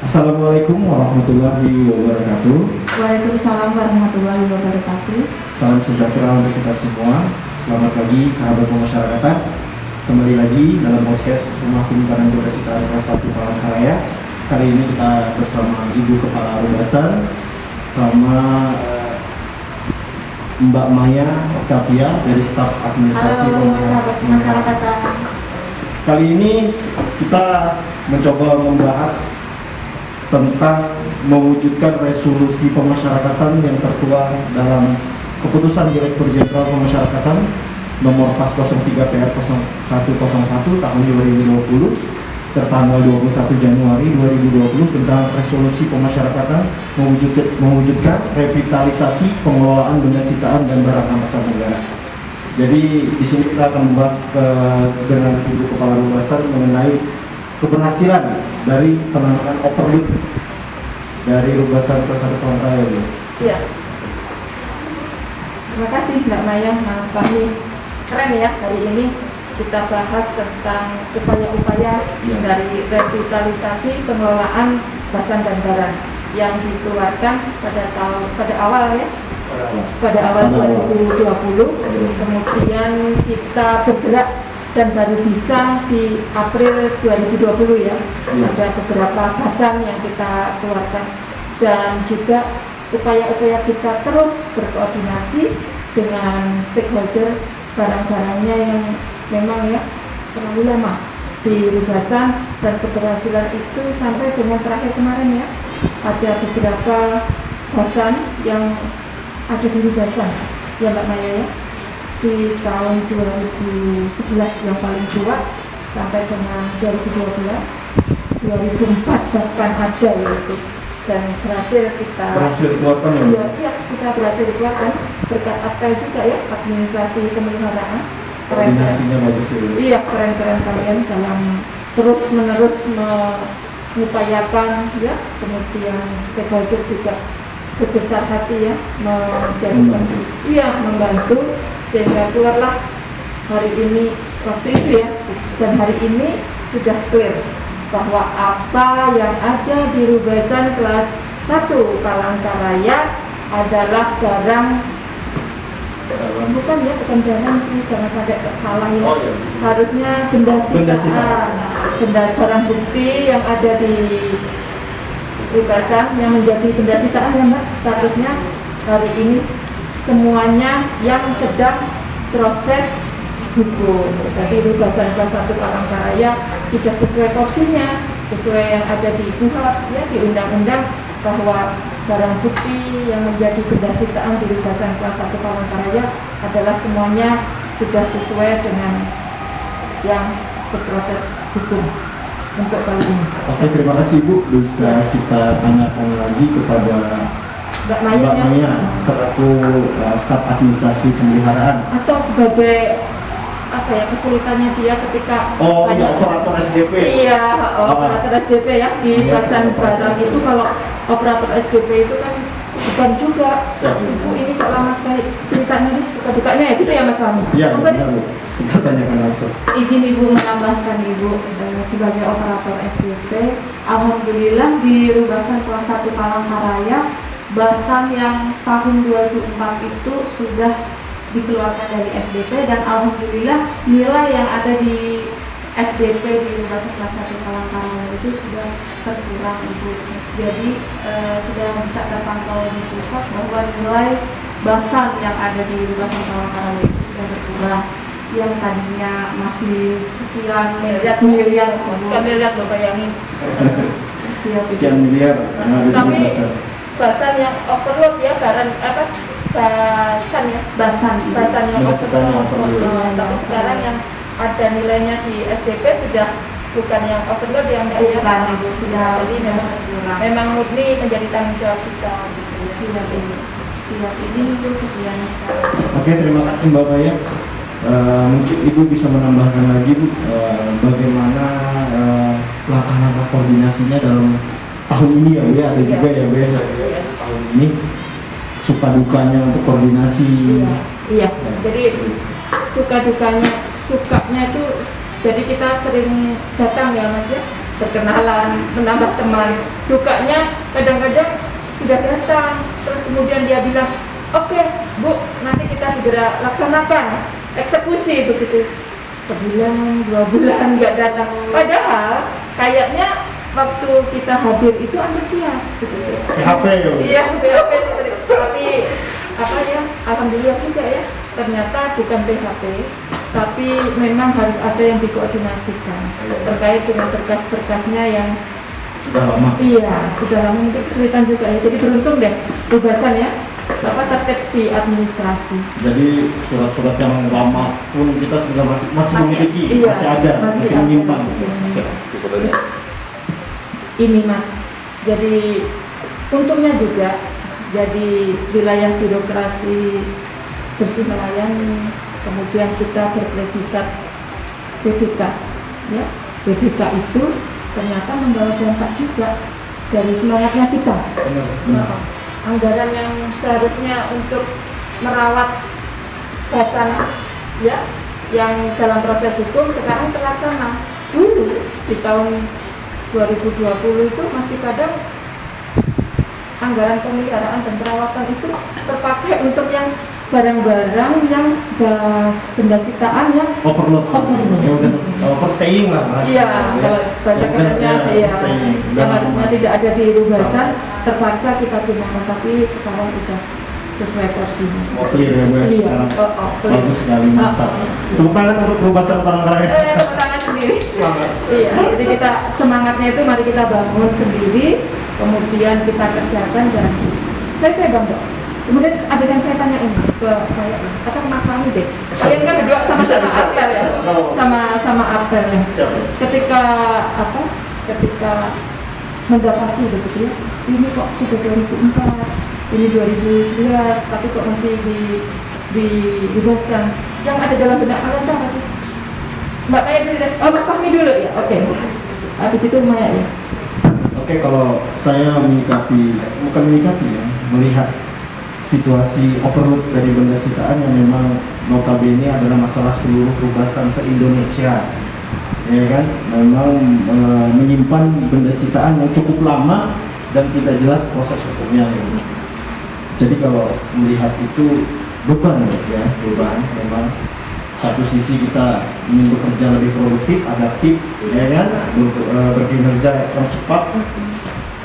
Assalamualaikum warahmatullahi wabarakatuh. Waalaikumsalam warahmatullahi wabarakatuh. Salam sejahtera untuk kita semua. Selamat pagi sahabat pemasyarakatan. Kembali lagi dalam podcast Rumah Penyimpanan Berkasih kelas 1 Palangkaraya. Kali ini kita bersama Ibu Kepala Rubasan sama Mbak Maya Octavia dari staf administrasi. Halo sahabat pemasyarakatan. Kali ini kita mencoba membahas tentang mewujudkan resolusi pemasyarakatan yang tertuang dalam Keputusan Direktur Jenderal Pemasyarakatan Nomor PAS 03 PR 0101 tahun 2020 tertanggal 21 Januari 2020 tentang resolusi pemasyarakatan mewujudkan revitalisasi pengelolaan benda sitaan dan barang rampasan negara. Jadi di sini kita akan membahas dengan Ibu Kepala Rubasan mengenai keberhasilan dari penanganan overload dari Rubasan kelas 1 Palangkaraya. Iya. Terima kasih Mbak Maya, Mas Fahmi. Keren ya, hari ini kita bahas tentang upaya-upaya dari revitalisasi pengelolaan basan dan barang yang dikeluarkan pada awal 2020. Kemudian kita bergerak dan baru bisa di April 2020 ya. Ada beberapa bahasan yang kita keluarkan dan juga upaya-upaya kita terus berkoordinasi dengan stakeholder barang-barangnya yang memang ya terlalu lama di Rubasan, dan keberhasilan itu sampai dengan terakhir kemarin ya, ada beberapa bahasan yang ada di Rubasan ya Mbak Maya ya, di tahun 2011 yang paling tua sampai dengan 2012, 2004 bahkan ada yaitu, dan berhasil keluarkan ya? Iya, kita berhasil keluarkan berkat apel juga ya, administrasi pemeliharaan. Koordinasinya bagus ya? Iya, keren-keren kalian dalam terus-menerus mengupayakan ya, kemudian stakeholder juga berbesar hati ya membantu sehingga keluarlah hari ini waktu itu ya, dan hari ini sudah clear bahwa apa yang ada di Rubasan kelas 1 Palangkaraya adalah barang, bukan barang sih, jangan sampai salah ya. Harusnya benda sitaan, barang bukti yang ada di Rubasan yang menjadi benda sitaan ya Mbak, statusnya hari ini semuanya yang sedang proses hukum. Jadi Rubasan kelas 1 Palangkaraya sudah sesuai porsinya, sesuai yang ada di KUHP ya, di undang-undang, bahwa barang bukti yang menjadi benda sitaan di Rubasan kelas 1 Palangkaraya adalah semuanya sudah sesuai dengan yang berproses hukum untuk kali ini. Oke, terima kasih Bu. Bisa kita tanyakan lagi kepada Mbak Maya selaku staf administrasi pemeliharaan, atau sebagai apa ya, kesulitannya dia ketika operator SDP. Iya, operator SDP ya di basan barang itu. Kalau operator SDP itu kan bukan juga Ibu ini kok lama sekali ceritanya, suka dukanya ya gitu ya Mas Fahmi. Iya, benar Bu. Kita tanyakan langsung. Izin Ibu menambahkan Ibu, sebagai operator SDP, alhamdulillah di Rubasan kelas 1 Palangkaraya basan yang tahun 2004 itu sudah dikeluarkan dari SDP, dan alhamdulillah nilai yang ada di SDP di Rubasan kelas 1 Palangkaraya itu sudah terkurang Ibu. Jadi sudah bisa terpantau di pusat bahwa nilai basan yang ada di Rubasan Palangkaraya itu sudah berkurang, yang tadinya masih sekian miliar loh, bayangin. Sekian miliar. Tapi basan yang overload ya, basan yang overload. Tapi sekarang yang ada nilainya di SDP sudah bukan yang overload, yang bukan Ibu, sudah jadi memang murni menjadi tanggung jawab kita gitu ya. Siap ini Ibu, sekian. Oke, terima kasih Mbak Maya. Mungkin Ibu bisa menambahkan lagi Bu, bagaimana langkah-langkah koordinasinya dalam tahun ini ya Bu ya, ada juga ya Bu ya, tahun ini suka dukanya untuk koordinasi. Iya. Jadi suka dukanya, sukanya itu jadi kita sering datang ya Mas ya berkenalan, menambah teman. Dukanya kadang-kadang sudah datang, terus kemudian dia bilang, oke Bu, nanti kita segera laksanakan eksekusi begitu. Sebulan, 2 bulan nggak datang. Padahal kayaknya waktu kita hadir itu antusias begitu. PHP ya. Iya, PHP sih. Tapi apa ya, alhamdulillah juga ya. Ternyata bukan PHP, tapi memang harus ada yang dikoordinasikan terkait dengan berkas-berkasnya yang Sudah lama. iya, sudah lama itu kesulitan juga ya. Jadi beruntung deh bebasan ya, apa tertib di administrasi. Jadi surat-surat yang lama pun kita sudah masih memiliki, iya, masih ada, masih ada. menyimpan. Iya. Terus, ini Mas, jadi untungnya juga jadi wilayah birokrasi bersih melayani, kemudian kita berpredikat BBK ya. BBK itu ternyata membawa dampak juga dari semangatnya kita. Benar. Nah, anggaran yang seharusnya untuk merawat basan ya yang dalam proses hukum sekarang terlaksana. Dulu di tahun 2020 itu masih kadang anggaran pemeliharaan dan perawatan itu terpakai untuk yang barang-barang yang benda sitaan yang Overload. Ya udah overstaying lah Mas. iya, kalau bahasa Ya, kerennya ya, iya, overstaying. yang harusnya tidak ada di rubasan terpaksa kita gunakan, tapi sekarang udah sesuai porsinya. Oh, clear ya Bu. Iya, Sekarang clear. bagus sekali, mantap. Tepuk tangan untuk perubasan Palangkaraya. Tepuk tangan sendiri. Semangat. Iya, jadi kita semangatnya itu mari kita bangun sendiri, kemudian kita kerjakan dan saya bangga. Kemudian ada yang saya tanya ini ke kayak atau ke Mas Fahmi deh. Kalian kan berdua sama-sama Bisa. apel ya, sama apel ya. Siapa? Ketika apa? Ketika mendapati begitu ya, ini kok sudah 2004, ini 2011, tapi kok masih dibebaskan. Yang ada dalam benak kalian tuh apa sih? Mbak Maya dulu deh. Oh, Mas Fahmi dulu ya. Oke. Habis itu Maya ya. Oke, kalau saya bukan menyikapi ya, melihat situasi overload dari benda sitaan yang memang notabene adalah masalah seluruh rubasan se-Indonesia, ya kan, memang menyimpan benda sitaan yang cukup lama dan tidak jelas proses hukumnya ya. Jadi kalau melihat itu beban ya, beban memang. Satu sisi kita ingin bekerja lebih produktif, adaptif, ya kan, berkinerja yang cepat,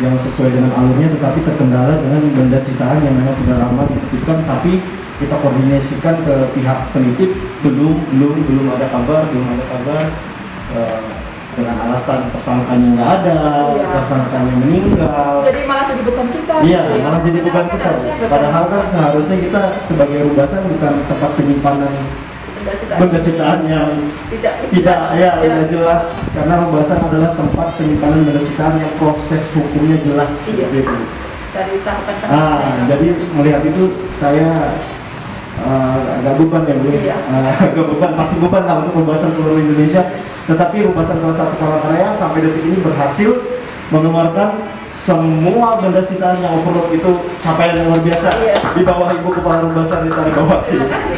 yang sesuai dengan alurnya, tetapi terkendala dengan benda sitaan yang memang sudah lama dititipkan, tapi kita koordinasikan ke pihak penitip, belum ada kabar, dengan alasan tersangkanya nggak ada, Iya. tersangkanya meninggal. Jadi malah jadi beban kita. Iya, gitu ya. malah jadi beban Padahal kita. kan harusnya beban Padahal kan kita. seharusnya kita sebagai rubasan bukan tempat penyimpanan benda sitaan yang tidak Iya. jelas, karena rubasan adalah tempat penyimpanan benda sitaan yang proses hukumnya jelas. Iya. Seperti itu. Dari tahapan-tahapan. Jadi melihat itu saya agak beban ya Bu. Iya. Agak beban, pasti beban lah untuk rubasan seluruh Indonesia. Tetapi rubasan kelas 1 Palangkaraya sampai detik ini berhasil mengeluarkan semua benda sitaan yang overload itu capaian yang luar biasa. Iya. Di bawah Ibu Kepala Rubasan di bawah. Terima kasih.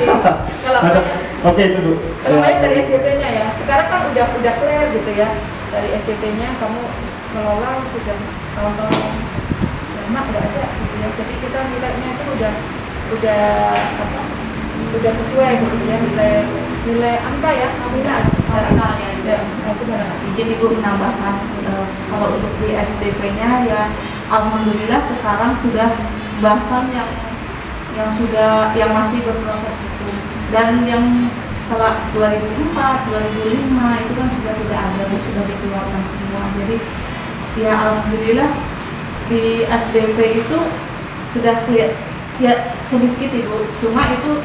Kalau Maya- Oke itu Bu. Kalau Maya dari SDP-nya ya, sekarang kan udah clear gitu ya. Dari SDP-nya kamu ngelola sudah tahun-tahun lama nggak ada gitu ya. Jadi kita nilainya itu udah apa? Udah sesuai gitu ya, nilai angka ya, nominal Nominalnya. ya. Nah, itu mana? Izin Ibu menambahkan kalau untuk di SDP-nya ya alhamdulillah sekarang sudah bahasan yang masih berproses hukum, dan yang setelah 2004, 2005 itu kan sudah tidak ada, sudah dikeluarkan semua. Jadi ya alhamdulillah di SDP itu sudah clear ya sedikit Ibu, cuma itu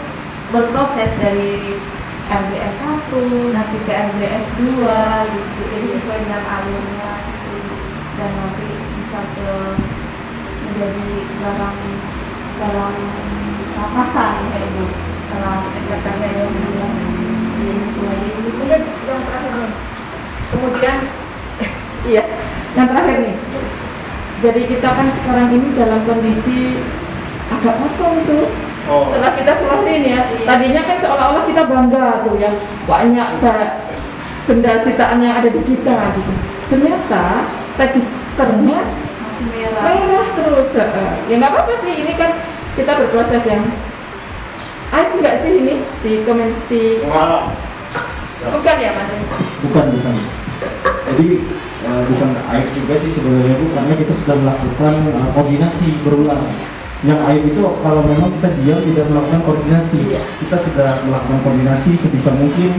berproses dari RBS 1 nanti ke RBS 2 gitu, jadi sesuai dengan alurnya gitu. Dan nanti bisa ke menjadi barang dalam lapasan ya Ibu, dalam intervensi yang Kemudian yang terakhir nih. Kemudian iya, yang terakhir nih. Jadi kita kan sekarang ini dalam kondisi agak kosong tuh. Oh. Setelah kita keluarin ya, tadinya kan seolah-olah kita bangga tuh ya, banyak benda sitaan yang ada di kita gitu. Ternyata registernya Masih merah. merah terus. Ya nggak apa-apa sih, ini kan kita berproses yang aib nggak sih ini di bukan ya Mas? Bukan. Jadi bukan aib juga sih sebenarnya Bu, karena kita sudah melakukan koordinasi berulang. Yang aib itu kalau memang kita diam tidak melakukan koordinasi. Iya. Kita sudah melakukan koordinasi sebisa mungkin.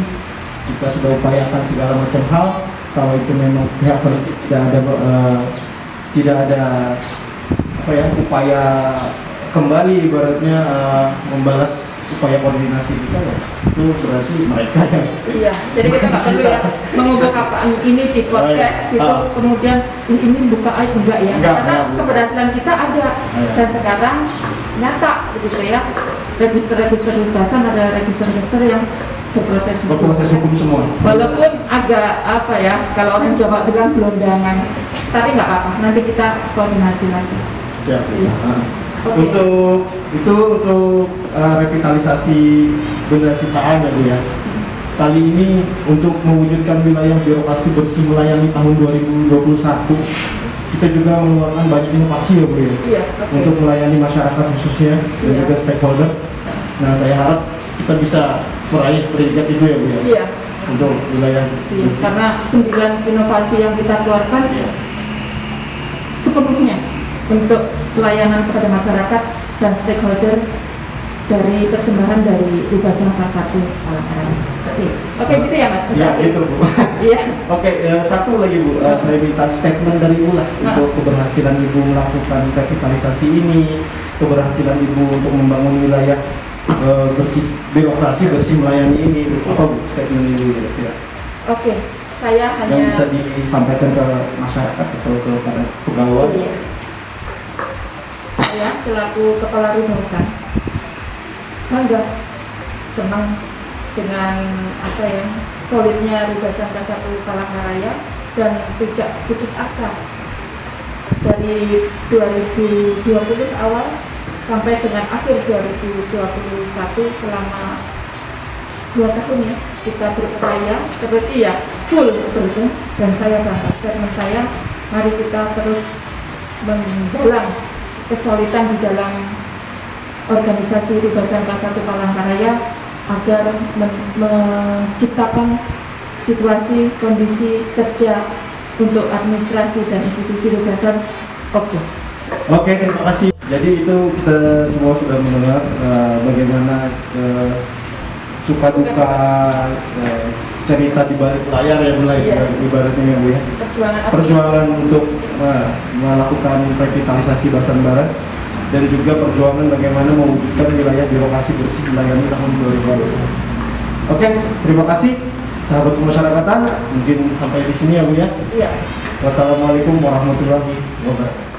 Kita sudah upayakan segala macam hal. Kalau itu memang pihak tidak ada apa ya, upaya kembali ibaratnya membalas upaya koordinasi kita, ya itu berarti mereka yang Iya, jadi kita nggak perlu ya mengumpulkan ini di podcast gitu, kemudian ini buka aib enggak ya? Enggak, Karena enggak. keberhasilan kita ada dan sekarang nyata gitu ya. Register-register lubasan ada register-register yang berproses hukum semua. Walaupun agak apa ya, kalau orang Jawa bilang gelondangan, tapi nggak apa-apa. Nanti kita koordinasi lagi. Siap. Iya. Oke. Untuk revitalisasi benda sitaan ya Bu ya. Kali ini untuk mewujudkan wilayah birokrasi bersih melayani tahun 2021, kita juga mengeluarkan banyak inovasi ya Bu ya. Iya, oke. Untuk melayani masyarakat khususnya dan Iya. juga stakeholder. Nah, saya harap kita bisa meraih peringkat itu ya Bu ya. Iya. Untuk wilayah Iya, bersih. karena 9 inovasi yang kita keluarkan Iya. sepenuhnya untuk pelayanan kepada masyarakat dan stakeholder dari persembahan dari Lubasan kelas 1 Palangkaraya. Oke, gitu ya Mas? Ya, itu Bu. Iya. Oke, satu lagi Bu, saya minta statement dari Ibu lah untuk keberhasilan Ibu melakukan revitalisasi ini, keberhasilan Ibu untuk membangun wilayah bersih, birokrasi bersih melayani ini. Apa Bu statement Ibu kira-kira? Oke, saya Yang hanya bisa disampaikan ke masyarakat atau ke para pegawai? Iya. Saya selaku kepala rubasan bangga, senang dengan apa ya, solidnya Rubasan kelas 1 Palangkaraya dan tidak putus asa dari 2020 awal sampai dengan akhir 2021 selama 2 tahun ya kita berupaya terus full bekerja, dan saya bangga. Statement saya, mari kita terus menggalang kesulitan di dalam organisasi Rubasan kelas 1 Palangkaraya agar menciptakan situasi kondisi kerja untuk administrasi dan institusi Rubasan. Oke, terima kasih. Jadi itu kita semua sudah mendengar bagaimana suka duka cerita di balik layar ya Bu, ibaratnya ya Bu ya. Perjuangan untuk melakukan revitalisasi Basan Barat dan juga perjuangan bagaimana mewujudkan wilayah birokrasi bersih melayani tahun 2021. Oke, terima kasih sahabat kemasyarakatan. Mungkin sampai di sini ya Bu ya. Iya. Wassalamualaikum warahmatullahi wabarakatuh.